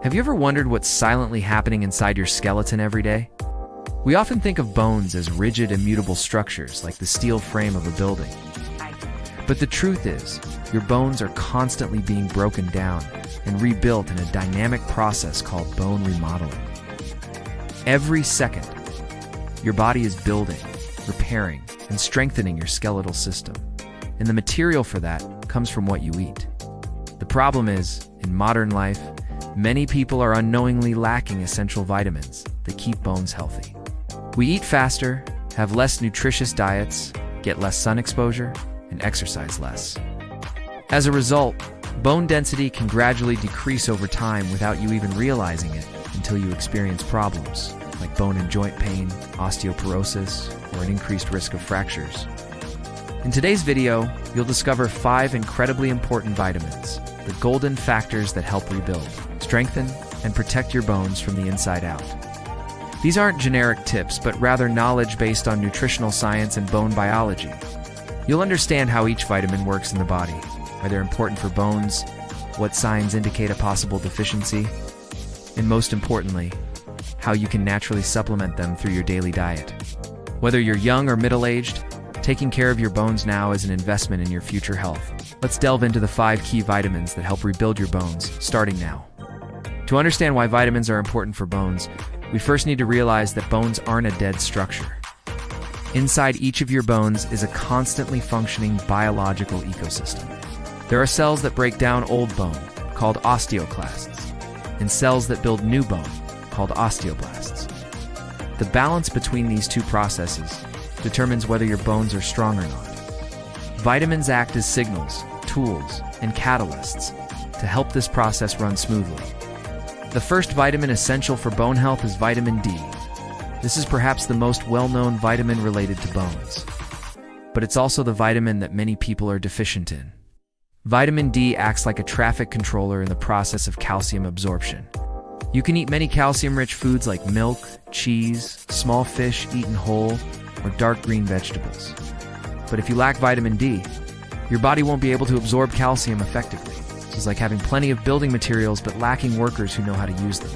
Have you ever wondered what's silently happening inside your skeleton every day? We often think of bones as rigid, immutable structures like the steel frame of a building. But the truth is, your bones are constantly being broken down and rebuilt in a dynamic process called bone remodeling. Every second, your body is building, repairing, and strengthening your skeletal system. And the material for that comes from what you eat. The problem is, in modern life, many people are unknowingly lacking essential vitamins that keep bones healthy. We eat faster, have less nutritious diets, get less sun exposure, and exercise less. As a result, bone density can gradually decrease over time without you even realizing it until you experience problems like bone and joint pain, osteoporosis, or an increased risk of fractures. In today's video, you'll discover 5 incredibly important vitamins, the golden factors that help rebuild, strengthen, and protect your bones from the inside out. These aren't generic tips, but rather knowledge based on nutritional science and bone biology. You'll understand how each vitamin works in the body, why they're important for bones, what signs indicate a possible deficiency, and most importantly, how you can naturally supplement them through your daily diet. Whether you're young or middle-aged, taking care of your bones now is an investment in your future health. Let's delve into the 5 key vitamins that help rebuild your bones, starting now. To understand why vitamins are important for bones, we first need to realize that bones aren't a dead structure. Inside each of your bones is a constantly functioning biological ecosystem. There are cells that break down old bone, called osteoclasts, and cells that build new bone, called osteoblasts. The balance between these two processes determines whether your bones are strong or not. Vitamins act as signals, tools, and catalysts to help this process run smoothly. The first vitamin essential for bone health is vitamin D. This is perhaps the most well-known vitamin related to bones, but it's also the vitamin that many people are deficient in. Vitamin D acts like a traffic controller in the process of calcium absorption. You can eat many calcium-rich foods like milk, cheese, small fish eaten whole, or dark green vegetables. But if you lack vitamin D, your body won't be able to absorb calcium effectively. It's like having plenty of building materials but lacking workers who know how to use them.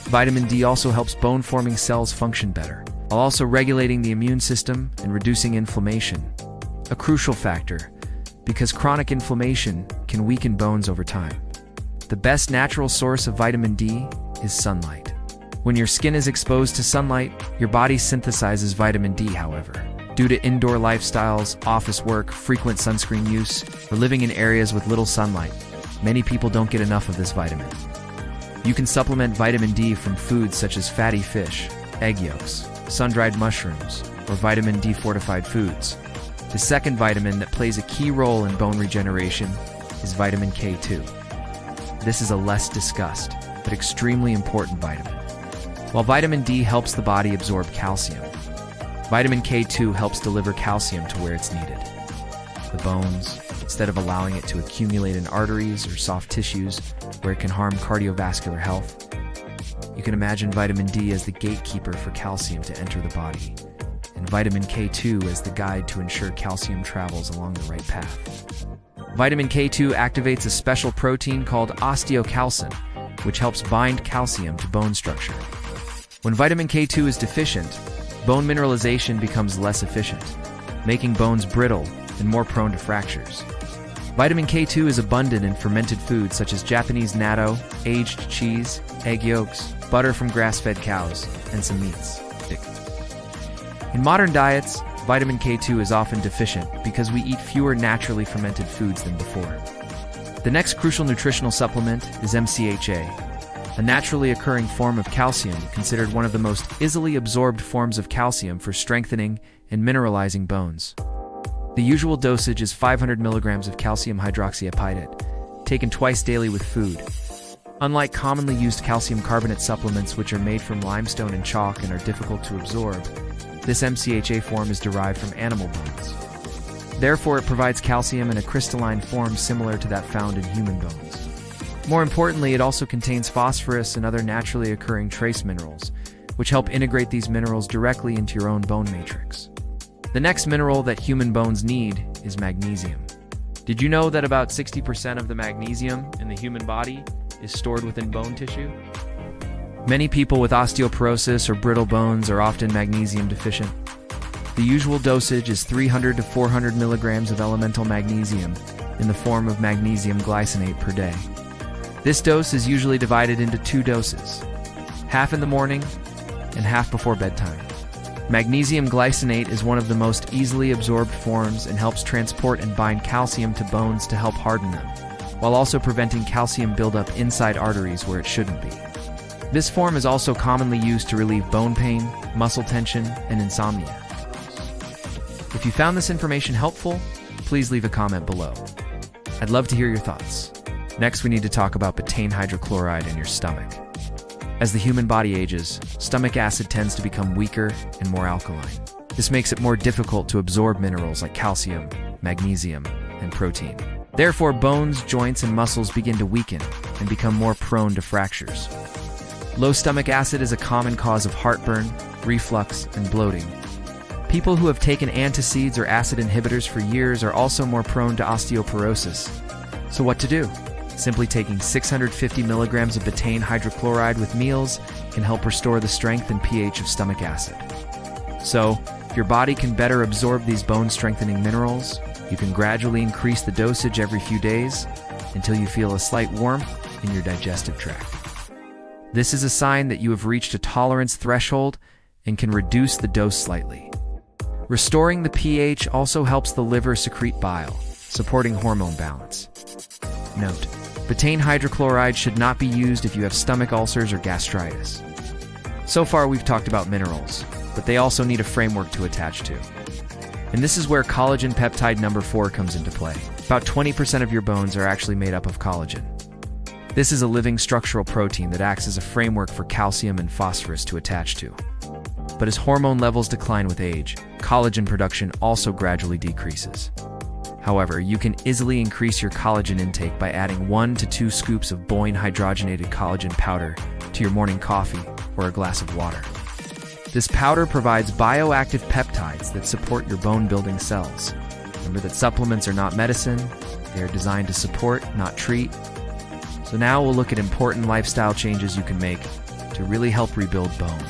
Vitamin D also helps bone-forming cells function better, while also regulating the immune system and reducing inflammation, a crucial factor because chronic inflammation can weaken bones over time. The best natural source of vitamin D is sunlight. When your skin is exposed to sunlight, your body synthesizes vitamin D, however. Due to indoor lifestyles, office work, frequent sunscreen use, or living in areas with little sunlight, many people don't get enough of this vitamin. You can supplement vitamin D from foods such as fatty fish, egg yolks, sun-dried mushrooms, or vitamin D-fortified foods. The second vitamin that plays a key role in bone regeneration is vitamin K2. This is a less discussed, but extremely important vitamin. While vitamin D helps the body absorb calcium, vitamin K2 helps deliver calcium to where it's needed. The bones, instead of allowing it to accumulate in arteries or soft tissues where it can harm cardiovascular health. You can imagine vitamin D as the gatekeeper for calcium to enter the body, and vitamin K2 as the guide to ensure calcium travels along the right path. Vitamin K2 activates a special protein called osteocalcin, which helps bind calcium to bone structure. When vitamin K2 is deficient, bone mineralization becomes less efficient, making bones brittle and more prone to fractures. Vitamin K2 is abundant in fermented foods such as Japanese natto, aged cheese, egg yolks, butter from grass-fed cows, and some meats. In modern diets, vitamin K2 is often deficient because we eat fewer naturally fermented foods than before. The next crucial nutritional supplement is MCHA, a naturally occurring form of calcium considered one of the most easily absorbed forms of calcium for strengthening and mineralizing bones. The usual dosage is 500 milligrams of calcium hydroxyapatite, taken twice daily with food. Unlike commonly used calcium carbonate supplements which are made from limestone and chalk and are difficult to absorb, this MCHA form is derived from animal bones. Therefore, it provides calcium in a crystalline form similar to that found in human bones. More importantly, it also contains phosphorus and other naturally occurring trace minerals, which help integrate these minerals directly into your own bone matrix. The next mineral that human bones need is magnesium. Did you know that about 60% of the magnesium in the human body is stored within bone tissue? Many people with osteoporosis or brittle bones are often magnesium deficient. The usual dosage is 300 to 400 milligrams of elemental magnesium in the form of magnesium glycinate per day. This dose is usually divided into 2 doses, half in the morning and half before bedtime. Magnesium glycinate is one of the most easily absorbed forms and helps transport and bind calcium to bones to help harden them, while also preventing calcium buildup inside arteries where it shouldn't be. This form is also commonly used to relieve bone pain, muscle tension, and insomnia. If you found this information helpful, please leave a comment below. I'd love to hear your thoughts. Next, we need to talk about betaine hydrochloride in your stomach. As the human body ages, stomach acid tends to become weaker and more alkaline. This makes it more difficult to absorb minerals like calcium, magnesium, and protein. Therefore, bones, joints, and muscles begin to weaken and become more prone to fractures. Low stomach acid is a common cause of heartburn, reflux, and bloating. People who have taken antacids or acid inhibitors for years are also more prone to osteoporosis. So what to do? Simply taking 650 milligrams of betaine hydrochloride with meals can help restore the strength and pH of stomach acid. So, if your body can better absorb these bone-strengthening minerals, you can gradually increase the dosage every few days until you feel a slight warmth in your digestive tract. This is a sign that you have reached a tolerance threshold and can reduce the dose slightly. Restoring the pH also helps the liver secrete bile, supporting hormone balance. Note: betaine hydrochloride should not be used if you have stomach ulcers or gastritis. So far we've talked about minerals, but they also need a framework to attach to. And this is where collagen peptide number 4 comes into play. About 20% of your bones are actually made up of collagen. This is a living structural protein that acts as a framework for calcium and phosphorus to attach to. But as hormone levels decline with age, collagen production also gradually decreases. However, you can easily increase your collagen intake by adding 1 to 2 scoops of Boyne hydrogenated collagen powder to your morning coffee or a glass of water. This powder provides bioactive peptides that support your bone-building cells. Remember that supplements are not medicine, they are designed to support, not treat. So now we'll look at important lifestyle changes you can make to really help rebuild bone.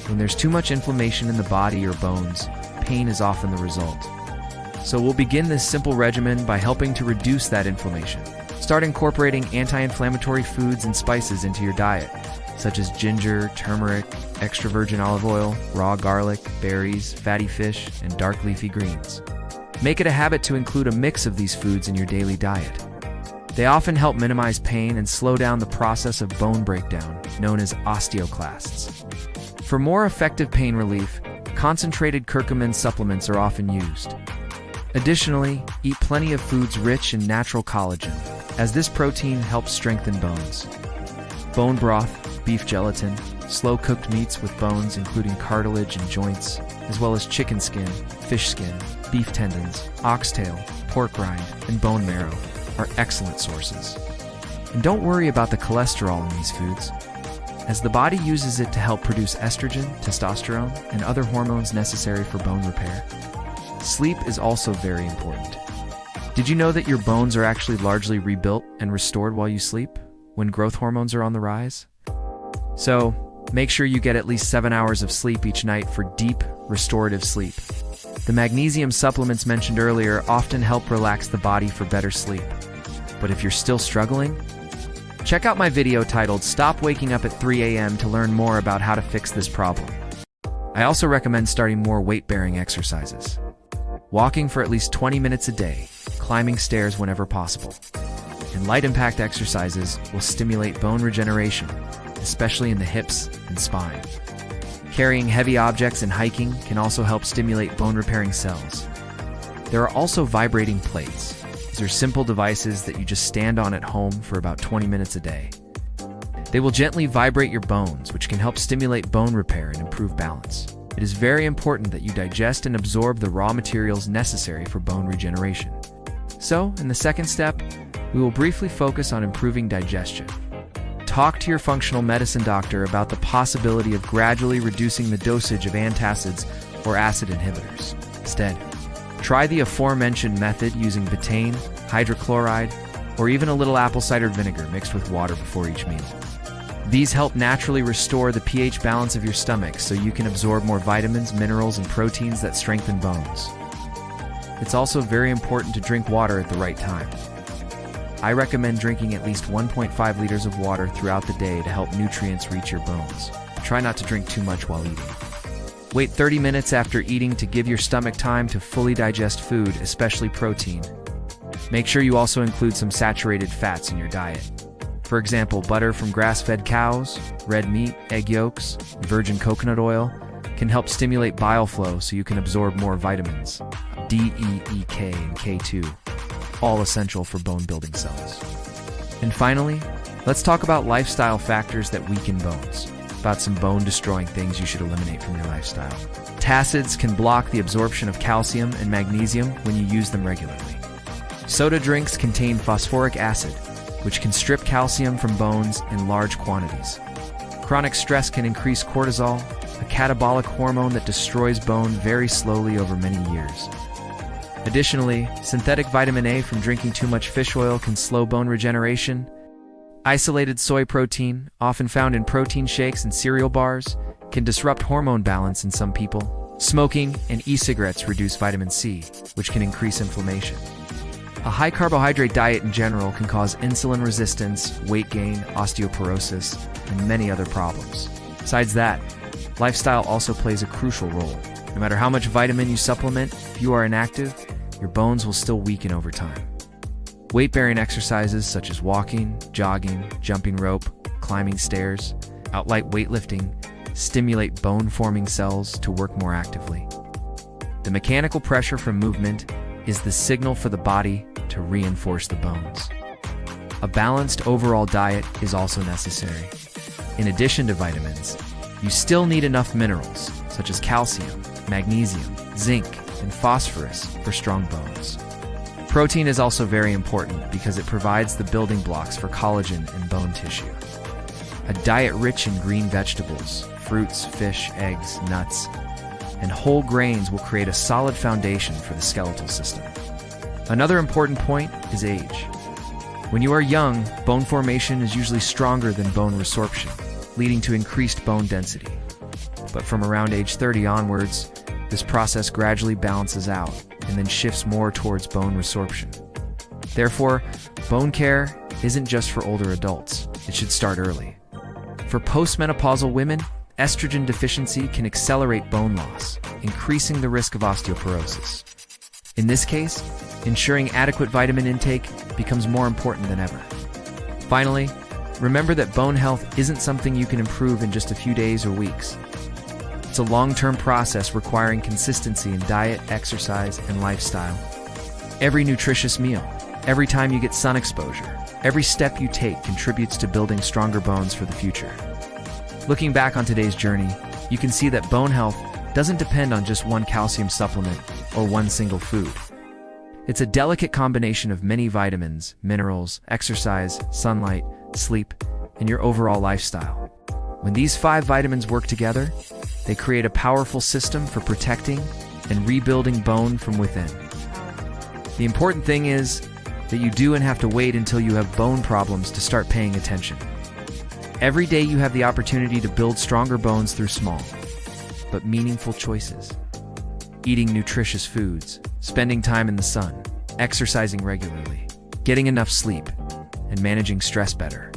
When there's too much inflammation in the body or bones, pain is often the result. So we'll begin this simple regimen by helping to reduce that inflammation. Start incorporating anti-inflammatory foods and spices into your diet, such as ginger, turmeric, extra virgin olive oil, raw garlic, berries, fatty fish, and dark leafy greens. Make it a habit to include a mix of these foods in your daily diet. They often help minimize pain and slow down the process of bone breakdown, known as osteoclasts. For more effective pain relief, concentrated curcumin supplements are often used. Additionally, eat plenty of foods rich in natural collagen, as this protein helps strengthen bones. Bone broth, beef gelatin, slow-cooked meats with bones including cartilage and joints, as well as chicken skin, fish skin, beef tendons, oxtail, pork rind, and bone marrow are excellent sources. And don't worry about the cholesterol in these foods, as the body uses it to help produce estrogen, testosterone, and other hormones necessary for bone repair. Sleep is also very important. Did you know that your bones are actually largely rebuilt and restored while you sleep, when growth hormones are on the rise? So, make sure you get at least 7 hours of sleep each night for deep, restorative sleep. The magnesium supplements mentioned earlier often help relax the body for better sleep. But if you're still struggling, check out my video titled "Stop Waking Up at 3 a.m." to learn more about how to fix this problem. I also recommend starting more weight-bearing exercises. Walking for at least 20 minutes a day, climbing stairs whenever possible, and light impact exercises will stimulate bone regeneration, especially in the hips and spine. Carrying heavy objects and hiking can also help stimulate bone-repairing cells. There are also vibrating plates. These are simple devices that you just stand on at home for about 20 minutes a day. They will gently vibrate your bones, which can help stimulate bone repair and improve balance. It is very important that you digest and absorb the raw materials necessary for bone regeneration. So, in the second step, we will briefly focus on improving digestion. Talk to your functional medicine doctor about the possibility of gradually reducing the dosage of antacids or acid inhibitors. Instead, try the aforementioned method using betaine, hydrochloride, or even a little apple cider vinegar mixed with water before each meal. These help naturally restore the pH balance of your stomach so you can absorb more vitamins, minerals, and proteins that strengthen bones. It's also very important to drink water at the right time. I recommend drinking at least 1.5 liters of water throughout the day to help nutrients reach your bones. Try not to drink too much while eating. Wait 30 minutes after eating to give your stomach time to fully digest food, especially protein. Make sure you also include some saturated fats in your diet. For example, butter from grass-fed cows, red meat, egg yolks, and virgin coconut oil can help stimulate bile flow so you can absorb more vitamins, D, E, K, and K2, all essential for bone-building cells. And finally, let's talk about lifestyle factors that weaken bones, about some bone-destroying things you should eliminate from your lifestyle. Acids can block the absorption of calcium and magnesium when you use them regularly. Soda drinks contain phosphoric acid, which can strip calcium from bones in large quantities. Chronic stress can increase cortisol, a catabolic hormone that destroys bone very slowly over many years. Additionally, synthetic vitamin A from drinking too much fish oil can slow bone regeneration. Isolated soy protein, often found in protein shakes and cereal bars, can disrupt hormone balance in some people. Smoking and e-cigarettes reduce vitamin C, which can increase inflammation. A high-carbohydrate diet in general can cause insulin resistance, weight gain, osteoporosis, and many other problems. Besides that, lifestyle also plays a crucial role. No matter how much vitamin you supplement, if you are inactive, your bones will still weaken over time. Weight-bearing exercises such as walking, jogging, jumping rope, climbing stairs, outright weightlifting stimulate bone-forming cells to work more actively. The mechanical pressure from movement is the signal for the body to reinforce the bones. A balanced overall diet is also necessary. In addition to vitamins, you still need enough minerals such as calcium, magnesium, zinc, and phosphorus for strong bones. Protein is also very important because it provides the building blocks for collagen and bone tissue. A diet rich in green vegetables, fruits, fish, eggs, nuts, and whole grains will create a solid foundation for the skeletal system. Another important point is age. When you are young, bone formation is usually stronger than bone resorption, leading to increased bone density. But from around age 30 onwards, this process gradually balances out and then shifts more towards bone resorption. Therefore, bone care isn't just for older adults. It should start early. For postmenopausal women, estrogen deficiency can accelerate bone loss, increasing the risk of osteoporosis. In this case, ensuring adequate vitamin intake becomes more important than ever. Finally, remember that bone health isn't something you can improve in just a few days or weeks. It's a long-term process requiring consistency in diet, exercise, and lifestyle. Every nutritious meal, every time you get sun exposure, every step you take contributes to building stronger bones for the future. Looking back on today's journey, you can see that bone health doesn't depend on just one calcium supplement or one single food. It's a delicate combination of many vitamins, minerals, exercise, sunlight, sleep, and your overall lifestyle. When these 5 vitamins work together, they create a powerful system for protecting and rebuilding bone from within. The important thing is that you don't have to wait until you have bone problems to start paying attention. Every day you have the opportunity to build stronger bones through small, but meaningful choices. Eating nutritious foods, spending time in the sun, exercising regularly, getting enough sleep, and managing stress better.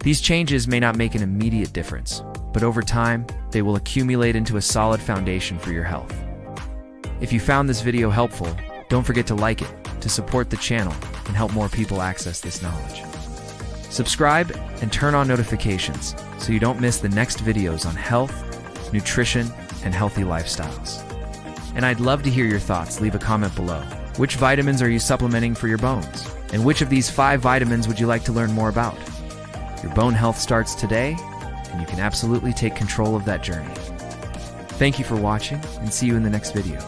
These changes may not make an immediate difference, but over time, they will accumulate into a solid foundation for your health. If you found this video helpful, don't forget to like it to support the channel and help more people access this knowledge. Subscribe and turn on notifications so you don't miss the next videos on health, nutrition, and healthy lifestyles. And I'd love to hear your thoughts. Leave a comment below. Which vitamins are you supplementing for your bones? And which of these 5 vitamins would you like to learn more about? Your bone health starts today, and you can absolutely take control of that journey. Thank you for watching, and see you in the next video.